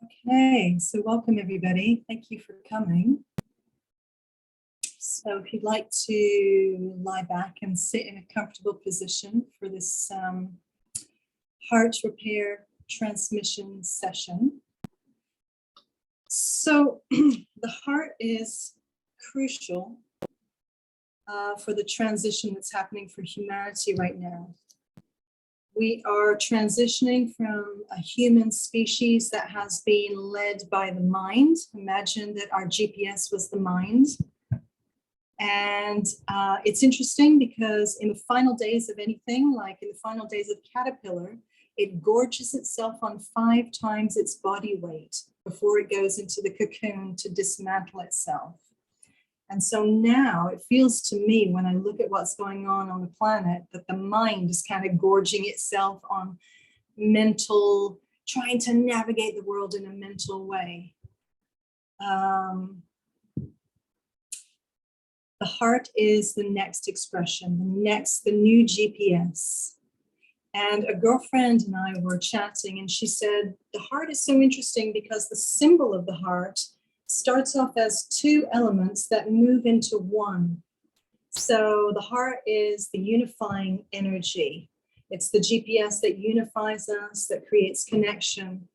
Okay, so welcome everybody. Thank you for coming. So if you'd like to lie back and sit in a comfortable position for this heart repair transmission session. So the heart is crucial for the transition that's happening for humanity right now. We are transitioning from a human species that has been led by the mind. Imagine that our GPS was the mind. And it's interesting because in the final days of anything, like in the final days of caterpillar, it gorges itself on 5 times its body weight before it goes into the cocoon to dismantle itself. And so now it feels to me, when I look at what's going on the planet, that the mind is kind of gorging itself on mental, trying to navigate the world in a mental way. The heart is the next expression, the new GPS. And a girlfriend and I were chatting, and she said, the heart is so interesting because the symbol of the heart starts off as 2 elements that move into one. So the heart is the unifying energy. It's the GPS that unifies us, that creates connection.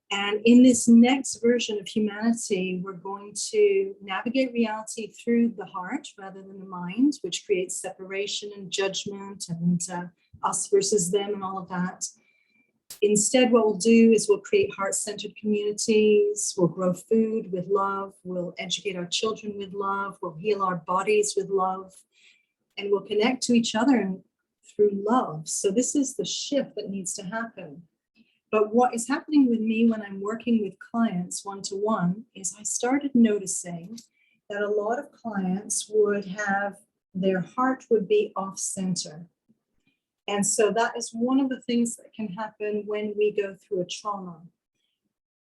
And in this next version of humanity, we're going to navigate reality through the heart rather than the mind, which creates separation and judgment and us versus them and all of that. Instead, what we'll do is we'll create heart-centered communities, we'll grow food with love, we'll educate our children with love, we'll heal our bodies with love, and we'll connect to each other through love. So this is the shift that needs to happen. But what is happening with me when I'm working with clients one-to-one is I started noticing that a lot of clients would have, their heart would be off-center. And so that is one of the things that can happen when we go through a trauma.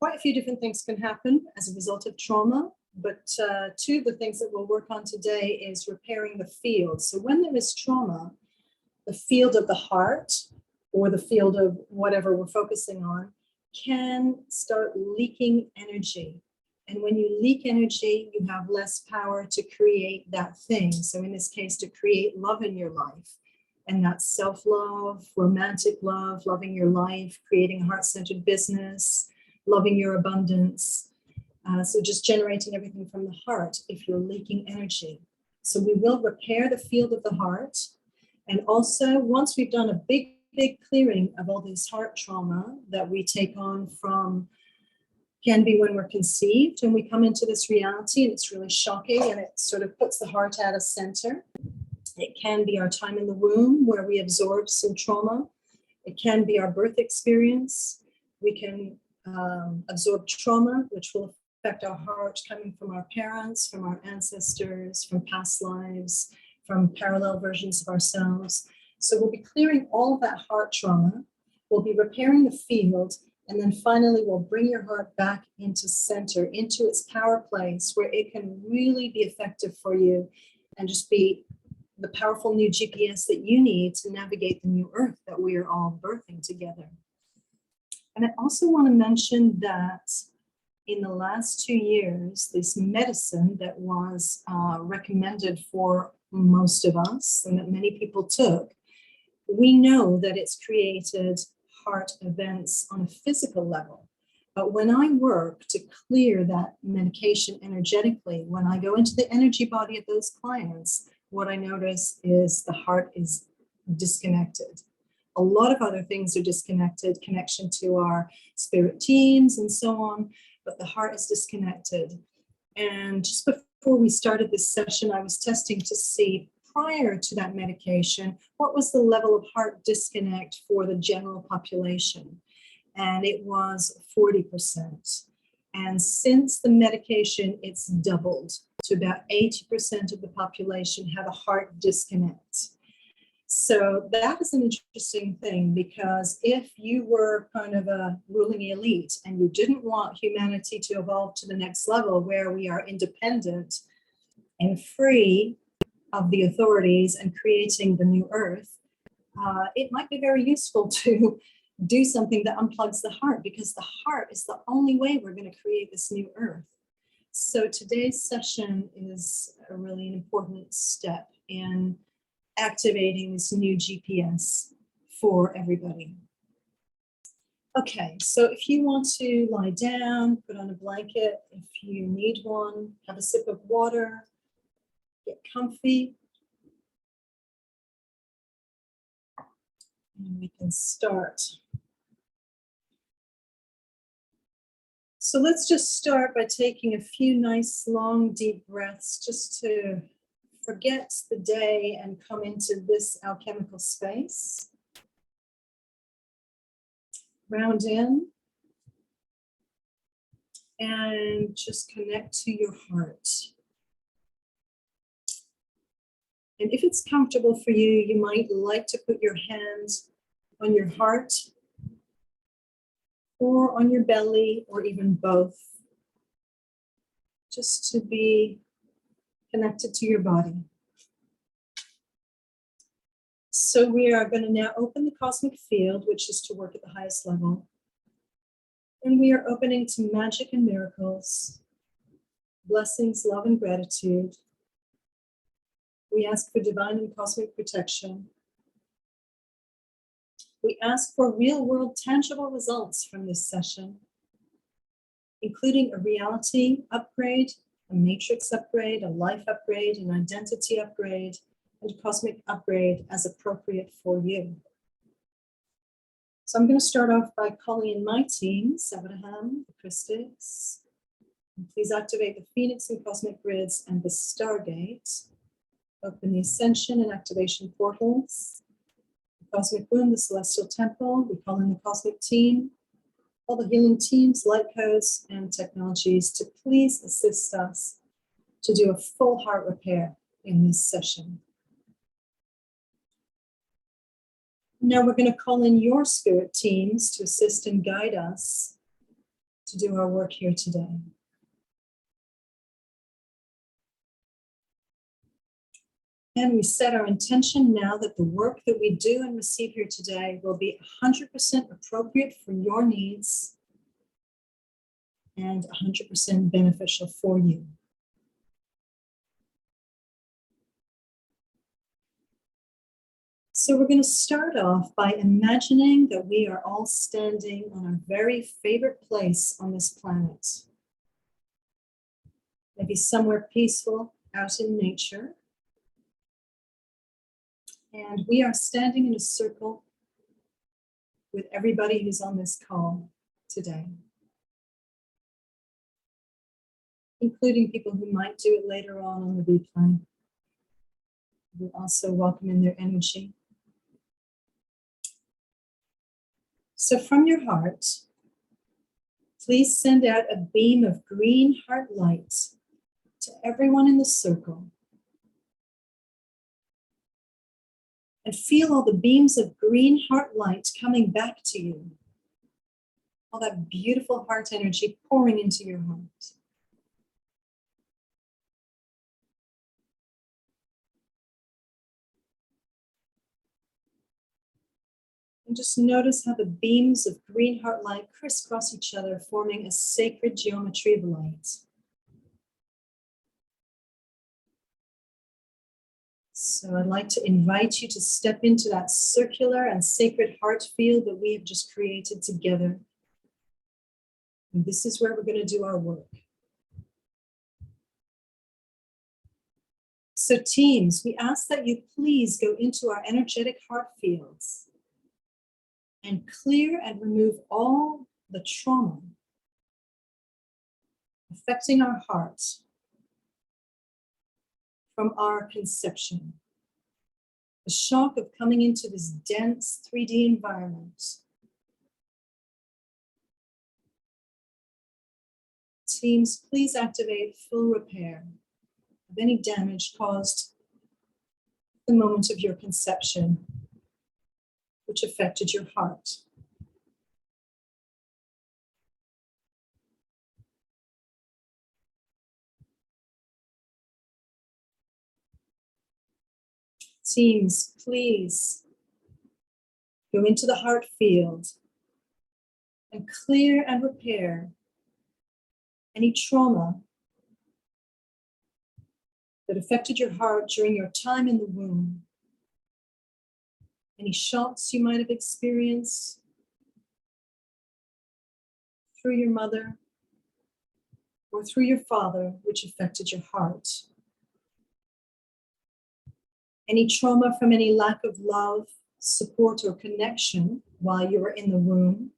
Quite a few different things can happen as a result of trauma, but 2 of the things that we'll work on today is repairing the field. So when there is trauma, the field of the heart or the field of whatever we're focusing on can start leaking energy. And when you leak energy, you have less power to create that thing. So in this case, to create love in your life. And that's self-love, romantic love, loving your life, creating a heart-centered business, loving your abundance. So just generating everything from the heart if you're leaking energy. So we will repair the field of the heart. And also, once we've done a big clearing of all this heart trauma that we take on from, can be when we're conceived and we come into this reality and it's really shocking and it sort of puts the heart out of center. It can be our time in the womb where we absorb some trauma. It can be our birth experience. We can absorb trauma, which will affect our heart coming from our parents, from our ancestors, from past lives, from parallel versions of ourselves. So we'll be clearing all of that heart trauma. We'll be repairing the field. And then finally, we'll bring your heart back into center, into its power place where it can really be effective for you and just be the powerful new GPS that you need to navigate the new earth that we are all birthing together. And I also want to mention that in the last 2 years, this medicine that was recommended for most of us and that many people took, we know that it's created heart events on a physical level. But when I work to clear that medication energetically, when I go into the energy body of those clients, what I notice is the heart is disconnected. A lot of other things are disconnected, connection to our spirit teams and so on, but the heart is disconnected. And just before we started this session, I was testing to see prior to that medication, what was the level of heart disconnect for the general population? And it was 40%. And since the medication, it's doubled to about 80% of the population have a heart disconnect. So that is an interesting thing, because if you were kind of a ruling elite and you didn't want humanity to evolve to the next level where we are independent and free of the authorities and creating the new earth, it might be very useful to do something that unplugs the heart, because the heart is the only way we're going to create this new earth. So today's session is a really important step in activating this new GPS for everybody. Okay, so if you want to lie down, put on a blanket, if you need one, have a sip of water, get comfy. And we can start. So let's just start by taking a few nice, long, deep breaths just to forget the day and come into this alchemical space. Round in and just connect to your heart. And if it's comfortable for you, you might like to put your hand on your heart or on your belly, or even both, just to be connected to your body. So we are going to now open the cosmic field, which is to work at the highest level. And we are opening to magic and miracles, blessings, love, and gratitude. We ask for divine and cosmic protection. We ask for real-world tangible results from this session, including a reality upgrade, a matrix upgrade, a life upgrade, an identity upgrade, and a cosmic upgrade as appropriate for you. So I'm going to start off by calling in my teams, Abraham, the Christics. Please activate the Phoenix and Cosmic Grids and the Stargate. Open the Ascension and Activation Portals. The Cosmic Womb, the Celestial Temple. We call in the Cosmic Team. All the healing teams, light codes, and technologies to please assist us to do a full heart repair in this session. Now we're going to call in your spirit teams to assist and guide us to do our work here today. And we set our intention now that the work that we do and receive here today will be 100% appropriate for your needs and 100% beneficial for you. So we're going to start off by imagining that we are all standing on our very favorite place on this planet. Maybe somewhere peaceful out in nature. And we are standing in a circle with everybody who's on this call today, including people who might do it later on the replay. We also welcome in their energy. So from your heart, please send out a beam of green heart light to everyone in the circle. And feel all the beams of green heart light coming back to you. All that beautiful heart energy pouring into your heart. And just notice how the beams of green heart light crisscross each other, forming a sacred geometry of light. So I'd like to invite you to step into that circular and sacred heart field that we have just created together. And this is where we're going to do our work. So teams, we ask that you please go into our energetic heart fields and clear and remove all the trauma affecting our heart from our conception. The shock of coming into this dense 3D environment. Teams, please activate full repair of any damage caused at the moment of your conception, which affected your heart. Teams, please go into the heart field and clear and repair any trauma that affected your heart during your time in the womb. Any shocks you might have experienced through your mother or through your father, which affected your heart. Any trauma from any lack of love, support, or connection while you were in the womb,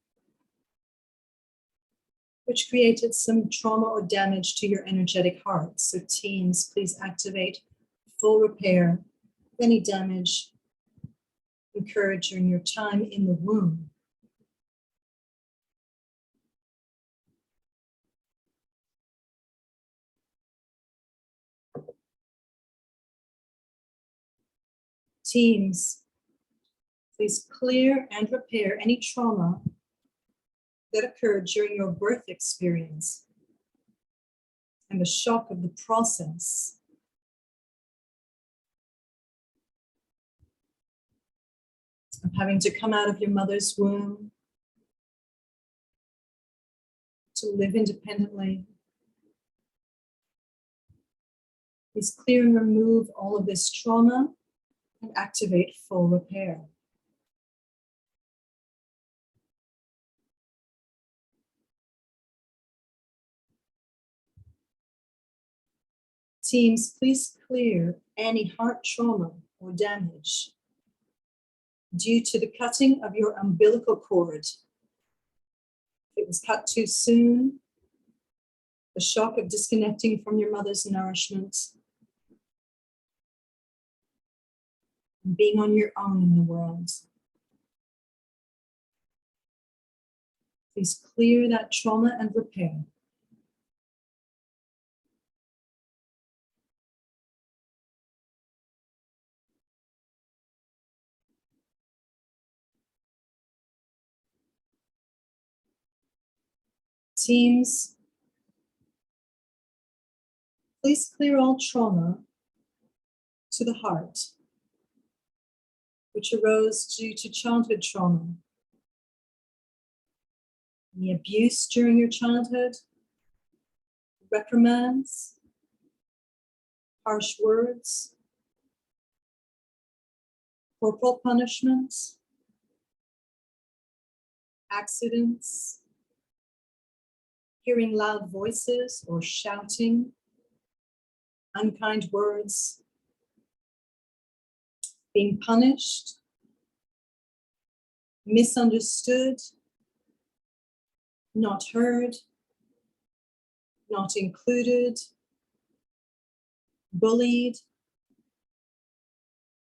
which created some trauma or damage to your energetic heart. So teams, please activate full repair of any damage incurred during your time in the womb. Teams, please clear and repair any trauma that occurred during your birth experience and the shock of the process. Of having to come out of your mother's womb to live independently. Please clear and remove all of this trauma and activate full repair. Teams, please clear any heart trauma or damage due to the cutting of your umbilical cord. It was cut too soon, the shock of disconnecting from your mother's nourishment, and being on your own in the world. Please clear that trauma and repair. Teams, please clear all trauma to the heart, which arose due to childhood trauma. Any abuse during your childhood, reprimands, harsh words, corporal punishments, accidents, hearing loud voices or shouting, unkind words, being punished, misunderstood, not heard, not included, bullied,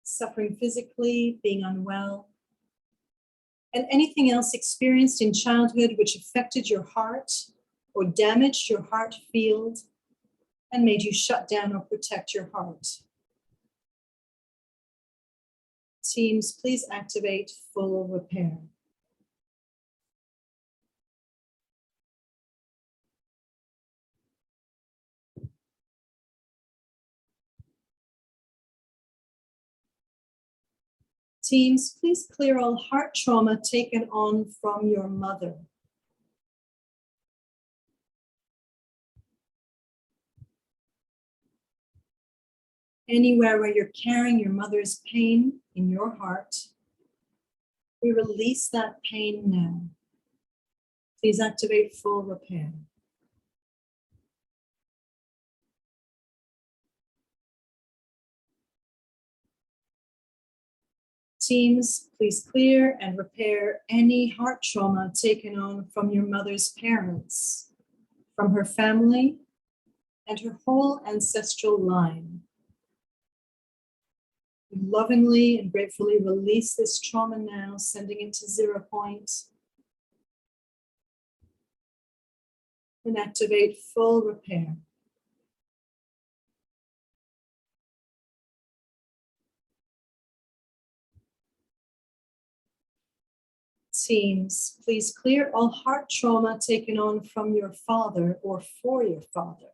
suffering physically, being unwell, and anything else experienced in childhood which affected your heart or damaged your heart field and made you shut down or protect your heart. Teams, please activate full repair. Teams, please clear all heart trauma taken on from your mother. Anywhere where you're carrying your mother's pain in your heart, we release that pain now. Please activate full repair. Teams, please clear and repair any heart trauma taken on from your mother's parents, from her family, and her whole ancestral line. We lovingly and gratefully release this trauma now, sending it to 0 point. And activate full repair. Teams, please clear all heart trauma taken on from your father or for your father.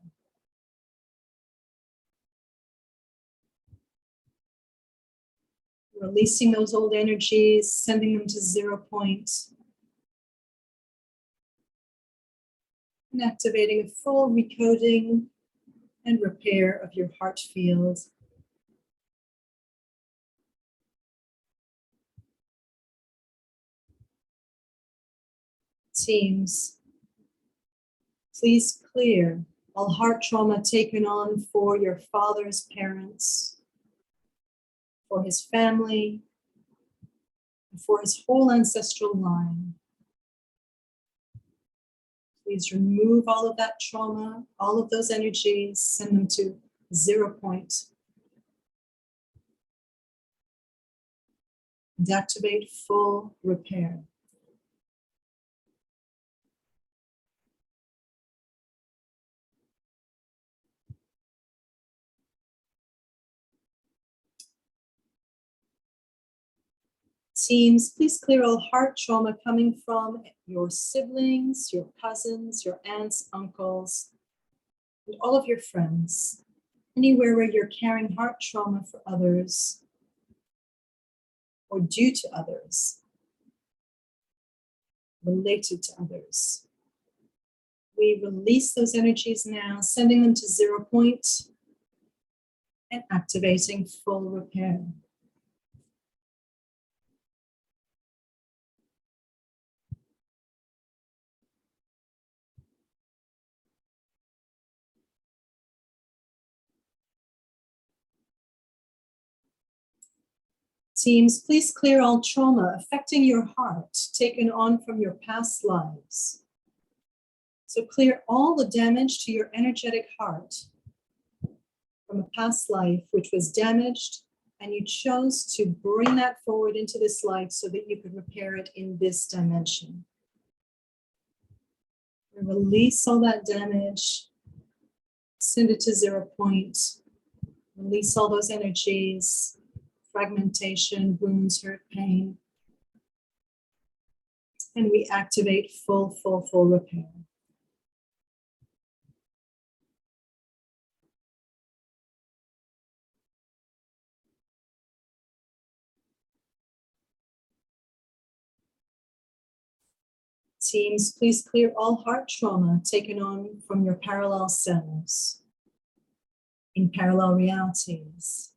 Releasing those old energies, sending them to 0 point. and activating a full recoding and repair of your heart field. Teams, please clear all heart trauma taken on for your father's parents, for his family, and for his whole ancestral line. Please remove all of that trauma, all of those energies, send them to 0 point. And activate full repair. Teams, please clear all heart trauma coming from your siblings, your cousins, your aunts, uncles, and all of your friends. Anywhere where you're carrying heart trauma for others or due to others, related to others. We release those energies now, sending them to 0 point and activating full repair. Teams, please clear all trauma affecting your heart taken on from your past lives. So clear all the damage to your energetic heart from a past life which was damaged, and you chose to bring that forward into this life so that you could repair it in this dimension. Release all that damage, send it to 0 point, release all those energies, fragmentation, wounds, hurt, pain, and we activate full repair. Teams, please clear all heart trauma taken on from your parallel selves in parallel realities.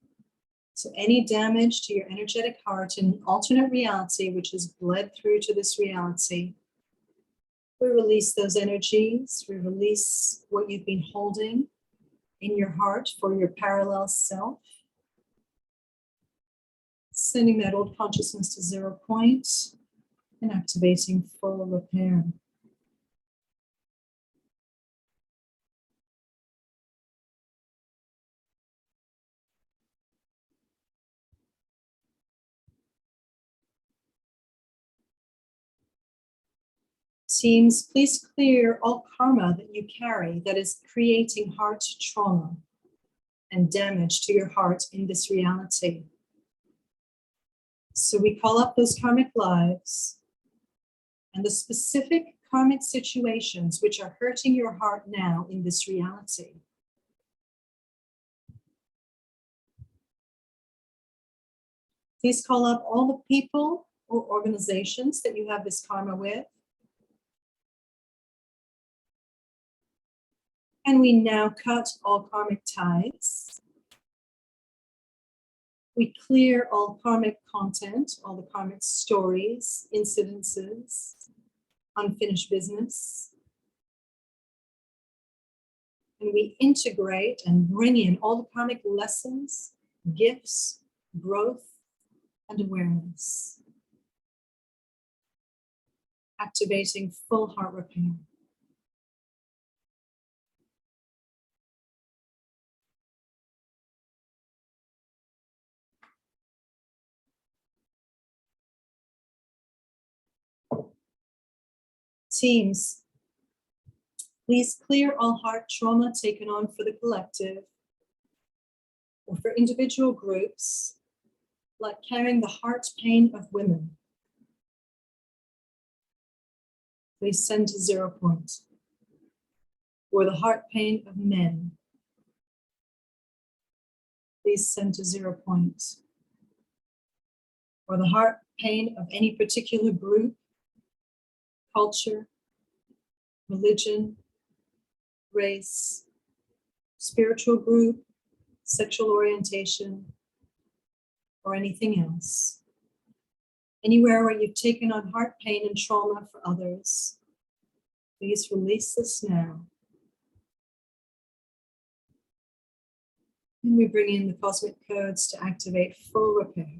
So any damage to your energetic heart in an alternate reality, which has bled through to this reality, we release those energies. We release what you've been holding in your heart for your parallel self, sending that old consciousness to 0 point and activating full repair. Teams, please clear all karma that you carry that is creating heart trauma and damage to your heart in this reality. So we call up those karmic lives and the specific karmic situations which are hurting your heart now in this reality. Please call up all the people or organizations that you have this karma with. And we now cut all karmic ties. We clear all karmic content, all the karmic stories, incidences, unfinished business. And we integrate and bring in all the karmic lessons, gifts, growth, and awareness. Activating full heart repair. Teams, please clear all heart trauma taken on for the collective or for individual groups, like carrying the heart pain of women. Please send to 0 point. Or the heart pain of men. Please send to 0 point. Or the heart pain of any particular group, culture, religion, race, spiritual group, sexual orientation, or anything else. Anywhere where you've taken on heart pain and trauma for others, please release this now. And we bring in the cosmic codes to activate full repair.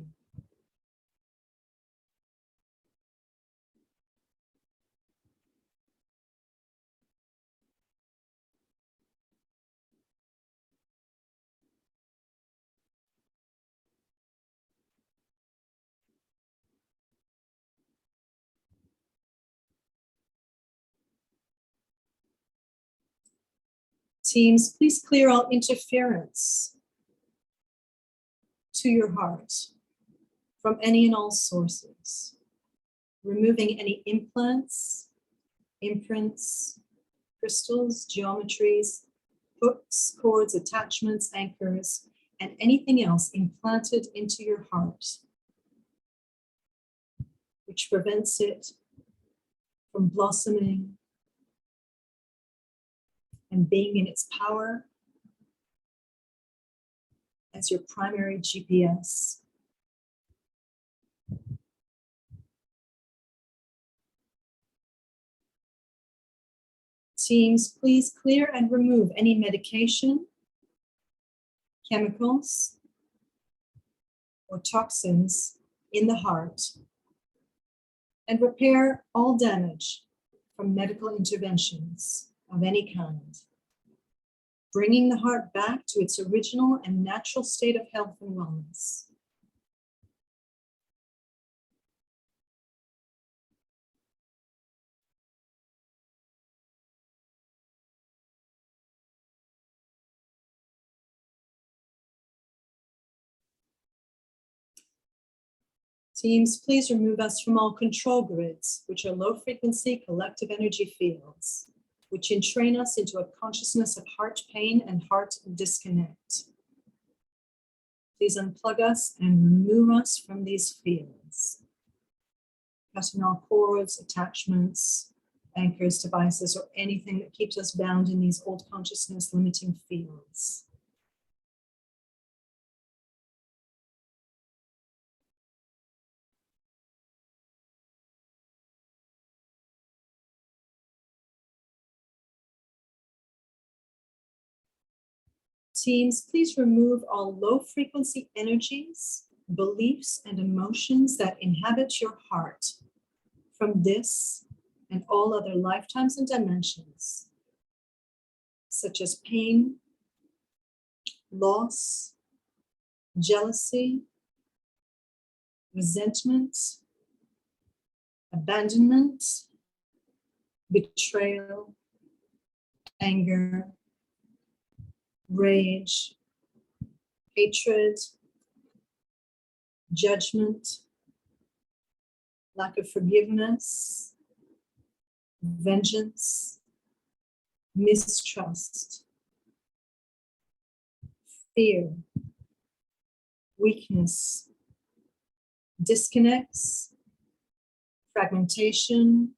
Teams, please clear all interference to your heart from any and all sources, removing any implants, imprints, crystals, geometries, hooks, cords, attachments, anchors, and anything else implanted into your heart, which prevents it from blossoming and being in its power as your primary GPS. Teams, please clear and remove any medication, chemicals, or toxins in the heart, and repair all damage from medical interventions of any kind, bringing the heart back to its original and natural state of health and wellness. Teams, please remove us from all control grids, which are low frequency collective energy fields, which entrain us into a consciousness of heart pain and heart disconnect. Please unplug us and remove us from these fields. Cutting all cords, attachments, anchors, devices, or anything that keeps us bound in these old consciousness limiting fields. Teams, please remove all low frequency energies, beliefs, and emotions that inhabit your heart from this and all other lifetimes and dimensions, such as pain, loss, jealousy, resentment, abandonment, betrayal, anger, rage, hatred, judgment, lack of forgiveness, vengeance, mistrust, fear, weakness, disconnects, fragmentation,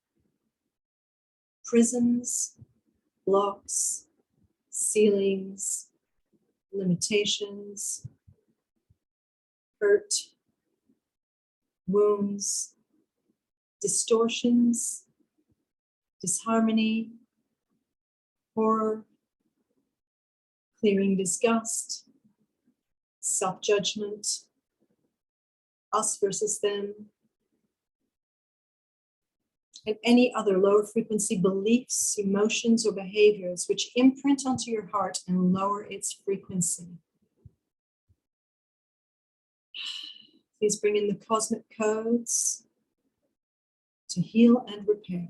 prisons, blocks, ceilings, limitations, hurt, wounds, distortions, disharmony, horror, clearing disgust, self-judgment, us versus them, and any other lower frequency beliefs, emotions, or behaviors which imprint onto your heart and lower its frequency. Please bring in the cosmic codes to heal and repair.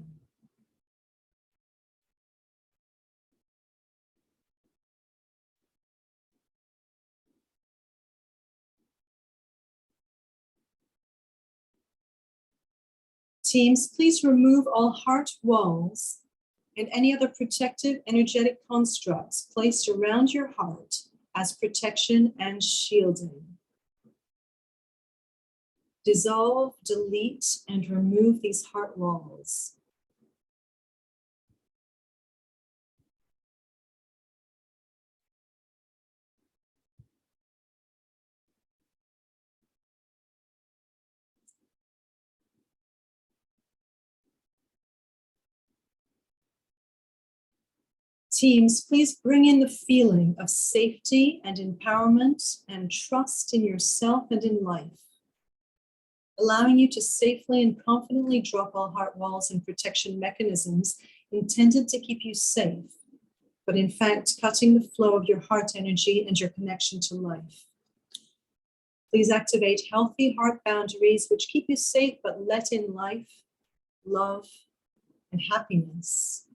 Teams, please remove all heart walls and any other protective energetic constructs placed around your heart as protection and shielding. Dissolve, delete, and remove these heart walls. Teams, please bring in the feeling of safety and empowerment and trust in yourself and in life, allowing you to safely and confidently drop all heart walls and protection mechanisms intended to keep you safe, but in fact, cutting the flow of your heart energy and your connection to life. Please activate healthy heart boundaries which keep you safe but let in life, love, and happiness.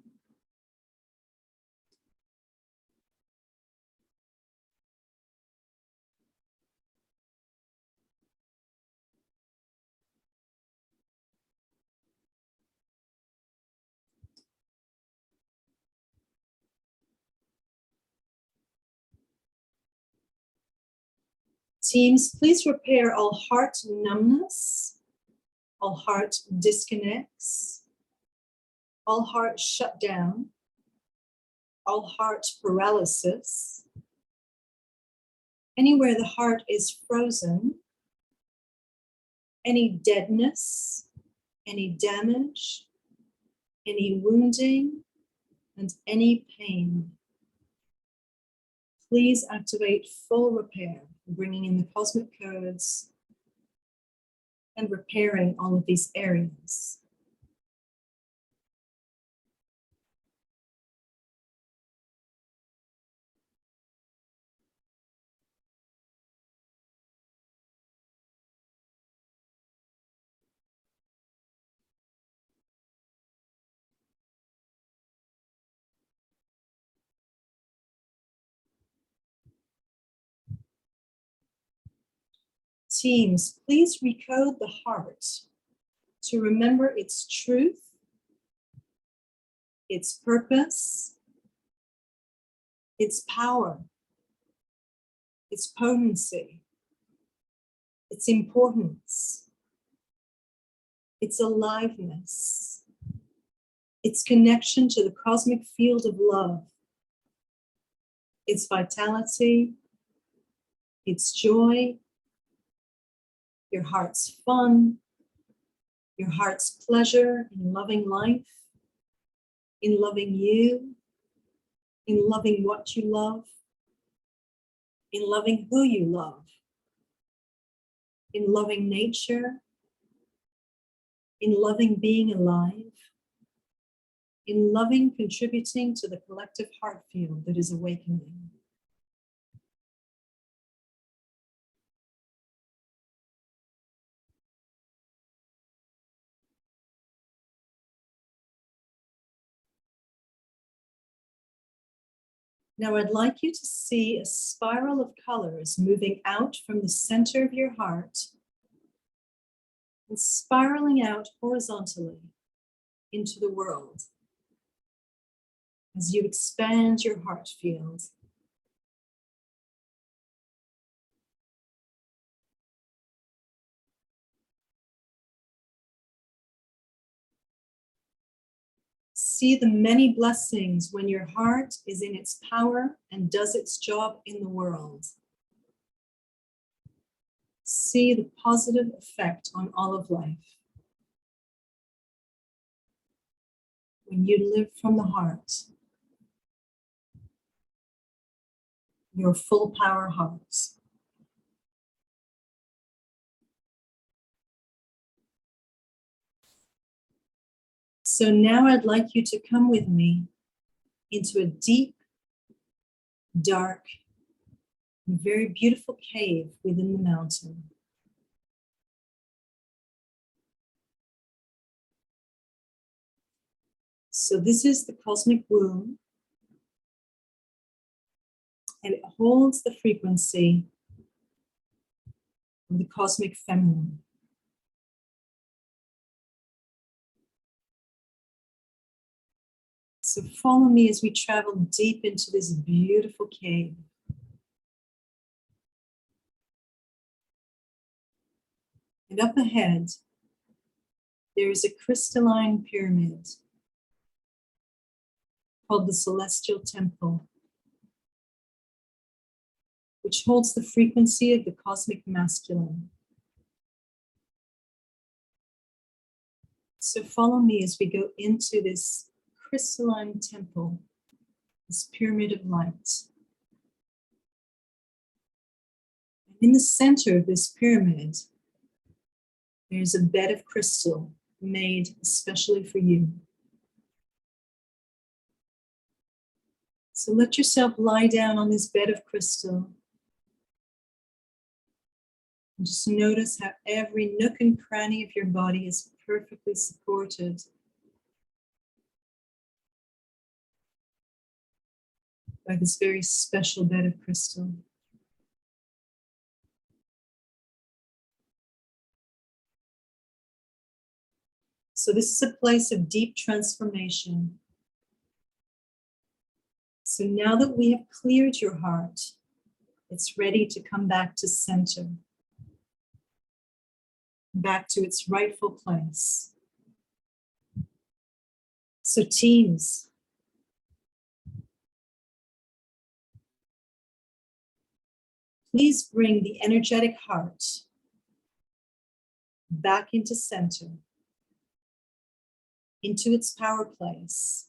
Teams, please repair all heart numbness, all heart disconnects, all heart shutdown, all heart paralysis, anywhere the heart is frozen, any deadness, any damage, any wounding, and any pain. Please activate full repair, bringing in the cosmic codes and repairing all of these areas. Teams, please recode the heart to remember its truth, its purpose, its power, its potency, its importance, its aliveness, its connection to the cosmic field of love, its vitality, its joy, your heart's fun, your heart's pleasure in loving life, in loving you, in loving what you love, in loving who you love, in loving nature, in loving being alive, in loving contributing to the collective heart field that is awakening. Now I'd like you to see a spiral of colors moving out from the center of your heart and spiraling out horizontally into the world as you expand your heart field. See the many blessings when your heart is in its power and does its job in the world. See the positive effect on all of life when you live from the heart, your full power heart. So now I'd like you to come with me into a deep, dark, and very beautiful cave within the mountain. So this is the cosmic womb, and it holds the frequency of the cosmic feminine. So follow me as we travel deep into this beautiful cave. And up ahead, there is a crystalline pyramid called the Celestial Temple, which holds the frequency of the cosmic masculine. So follow me as we go into this crystalline temple this pyramid of light. And in the center of this pyramid, there's a bed of crystal made especially for you. So let yourself lie down on this bed of crystal. And just notice how every nook and cranny of your body is perfectly supported by this very special bed of crystal. So this is a place of deep transformation. So now that we have cleared your heart, it's ready to come back to center, back to its rightful place. So teams, please bring the energetic heart back into center, into its power place,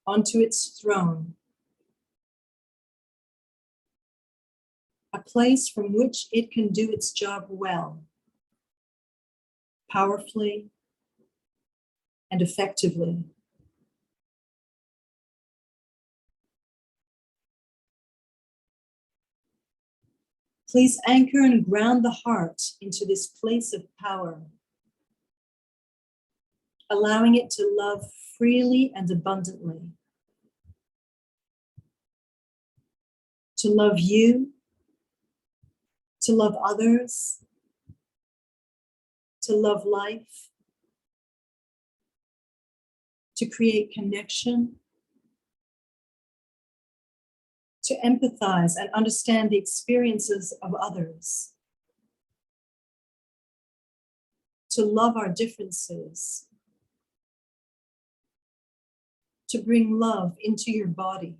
onto its throne, a place from which it can do its job well, powerfully, and effectively. Please anchor and ground the heart into this place of power, allowing it to love freely and abundantly, to love you, to love others, to love life, to create connection, to empathize and understand the experiences of others, to love our differences, to bring love into your body,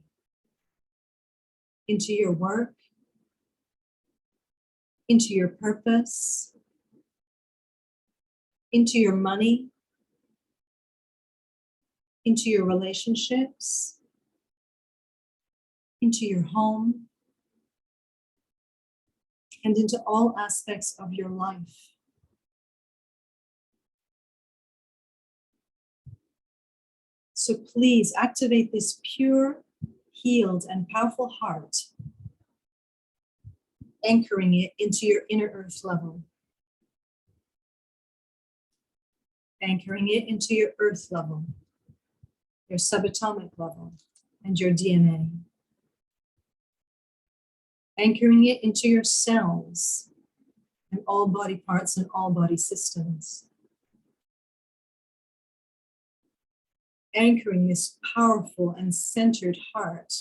into your work, into your purpose, into your money, into your relationships, into your home, and into all aspects of your life. So please activate this pure, healed, and powerful heart, anchoring it into your inner earth level, anchoring it into your earth level, your subatomic level, and your DNA. Anchoring it into your cells and all body parts and all body systems. Anchoring this powerful and centered heart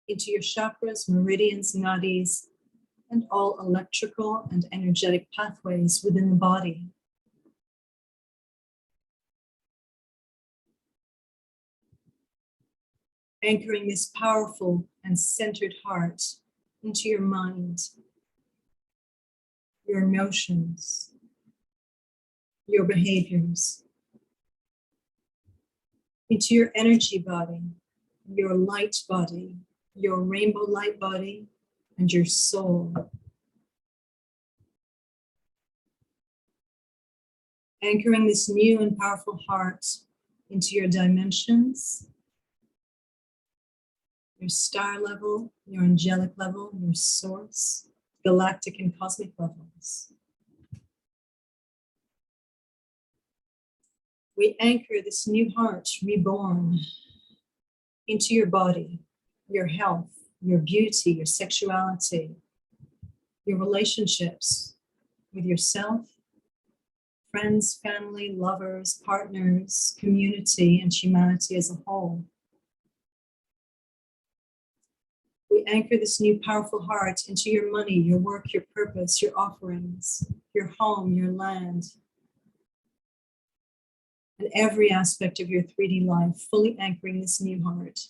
into your chakras, meridians, nadis, and all electrical and energetic pathways within the body. Anchoring this powerful and centered heart into your mind, your emotions, your behaviors, into your energy body, your light body, your rainbow light body, and your soul. Anchoring this new and powerful heart into your dimensions, your star level, your angelic level, your source, galactic and cosmic levels. We anchor this new heart reborn into your body, your health, your beauty, your sexuality, your relationships with yourself, friends, family, lovers, partners, community, and humanity as a whole. We anchor this new powerful heart into your money, your work, your purpose, your offerings, your home, your land, and every aspect of your 3D life, fully anchoring this new heart.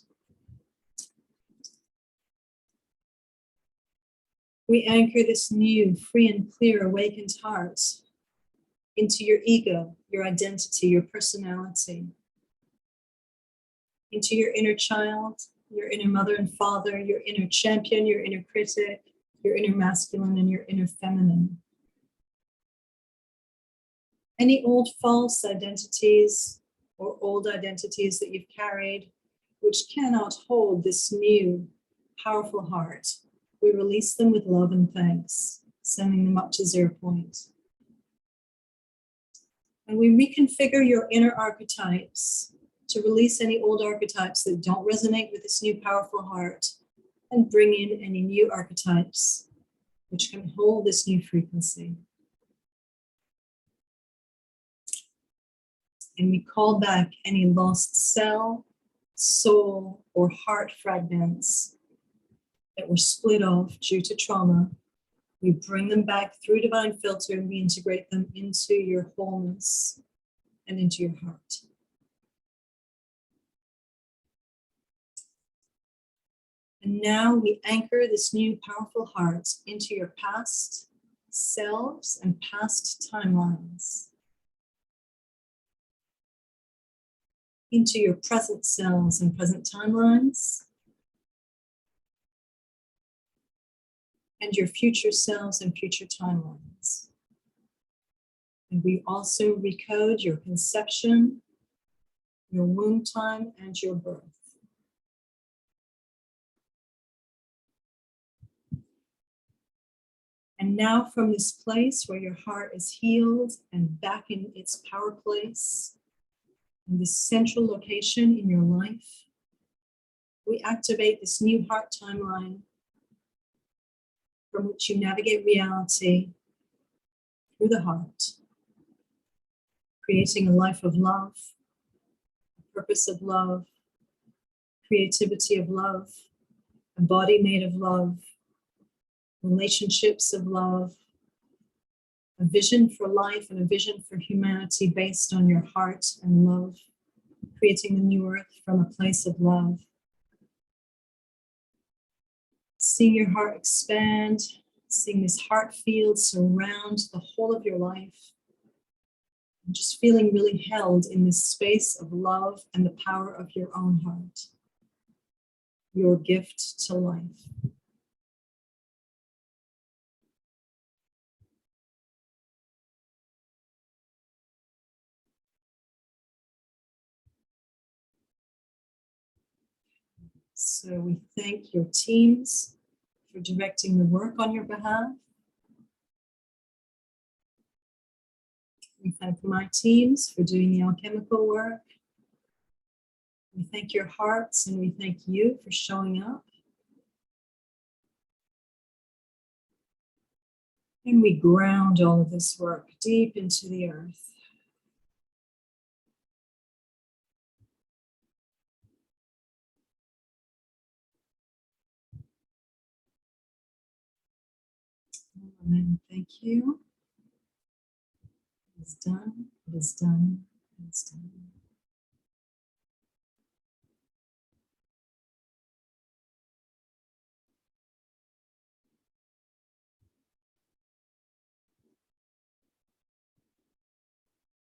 We anchor this new, free and clear, awakened heart into your ego, your identity, your personality, into your inner child, your inner mother and father, your inner champion, your inner critic, your inner masculine and your inner feminine. Any old false identities or old identities that you've carried, which cannot hold this new, powerful heart, we release them with love and thanks, sending them up to 0 point. And we reconfigure your inner archetypes to release any old archetypes that don't resonate with this new, powerful heart, and bring in any new archetypes which can hold this new frequency. And we call back any lost cell, soul, or heart fragments that were split off due to trauma. We bring them back through divine filter and we integrate them into your wholeness and into your heart. And now we anchor this new powerful heart into your past selves and past timelines, into your present selves and present timelines, and your future selves and future timelines. And we also recode your conception, your womb time, and your birth. And now from this place where your heart is healed and back in its power place, in this central location in your life, we activate this new heart timeline from which you navigate reality through the heart, creating a life of love, a purpose of love, creativity of love, a body made of love, relationships of love, a vision for life and a vision for humanity based on your heart and love, creating the new earth from a place of love. Seeing your heart expand, seeing this heart field surround the whole of your life, and just feeling really held in this space of love and the power of your own heart, your gift to life. So we thank your teams for directing the work on your behalf. We thank my teams for doing the alchemical work. We thank your hearts and we thank you for showing up. And we ground all of this work deep into the earth. Amen. Thank you. It is done. It is done. It is done.